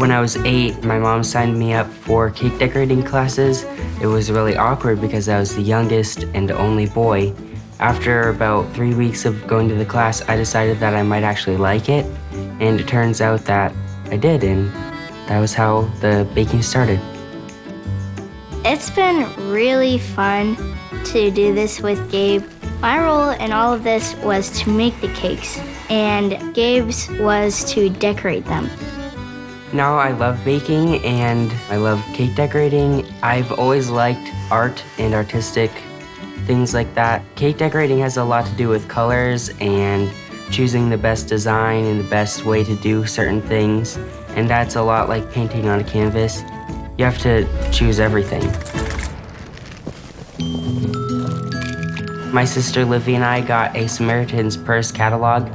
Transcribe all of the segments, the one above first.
When I was 8, my mom signed me up for cake decorating classes. It was really awkward because I was the youngest and only boy. After about 3 weeks of going to the class, I decided that I might actually like it, and it turns out that I did, and that was how the baking started. It's been really fun to do this with Gabe. My role in all of this was to make the cakes, and Gabe's was to decorate them. Now I love baking and I love cake decorating. I've always liked art and artistic things like that. Cake decorating has a lot to do with colors and choosing the best design and the best way to do certain things. And that's a lot like painting on a canvas. You have to choose everything. My sister Livy and I got a Samaritan's Purse catalog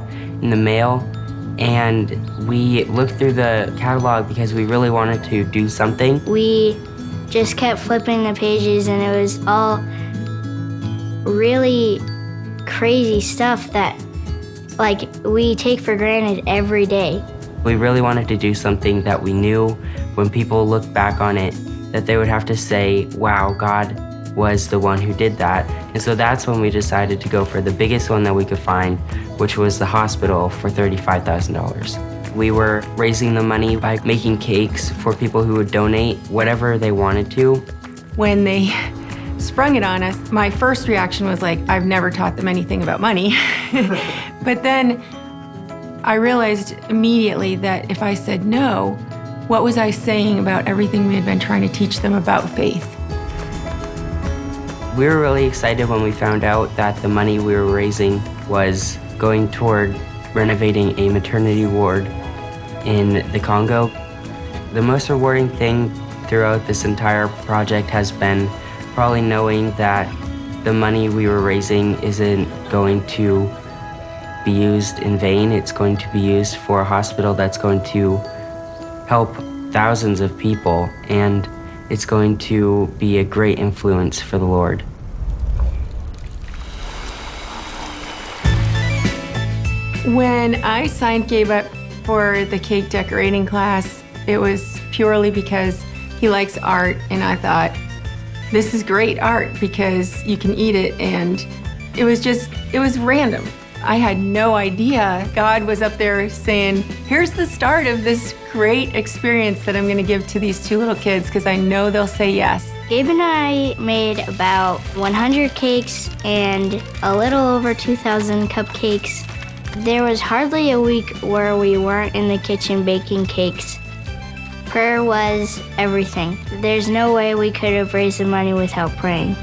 in the mail, and we looked through the catalog because we really wanted to do something. We just kept flipping the pages, and it was all really crazy stuff that we take for granted every day. We really wanted to do something that we knew when people looked back on it, that they would have to say, wow, God was the one who did that. And so that's when we decided to go for the biggest one that we could find, which was the hospital for $35,000. We were raising the money by making cakes for people who would donate whatever they wanted to. When they sprung it on us, my first reaction was like, I've never taught them anything about money. But then I realized immediately that if I said no, what was I saying about everything we had been trying to teach them about faith? We were really excited when we found out that the money we were raising was going toward renovating a maternity ward in the Congo. The most rewarding thing throughout this entire project has been probably knowing that the money we were raising isn't going to be used in vain. It's going to be used for a hospital that's going to help thousands of people, and it's going to be a great influence for the Lord. When I signed Gabe up for the cake decorating class, it was purely because he likes art, and I thought, this is great art because you can eat it, and it was random. I had no idea God was up there saying, here's the start of this great experience that I'm gonna give to these 2 little kids because I know they'll say yes. Gabe and I made about 100 cakes and a little over 2,000 cupcakes. There was hardly a week where we weren't in the kitchen baking cakes. Prayer was everything. There's no way we could have raised the money without praying.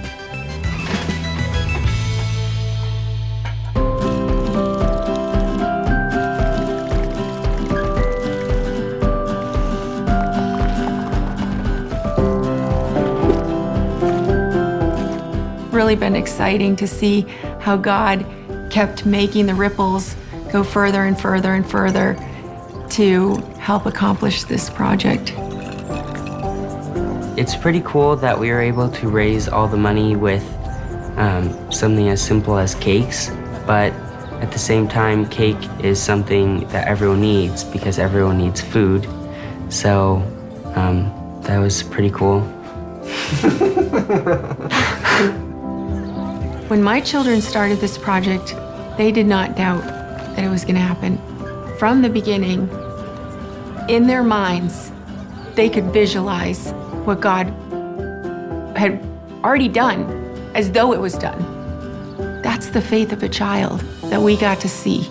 Really been exciting to see how God kept making the ripples go further and further and further to help accomplish this project. It's pretty cool that we were able to raise all the money with something as simple as cakes, but at the same time, cake is something that everyone needs because everyone needs food. So that was pretty cool. When my children started this project, they did not doubt that it was going to happen. From the beginning, in their minds, they could visualize what God had already done as though it was done. That's the faith of a child that we got to see.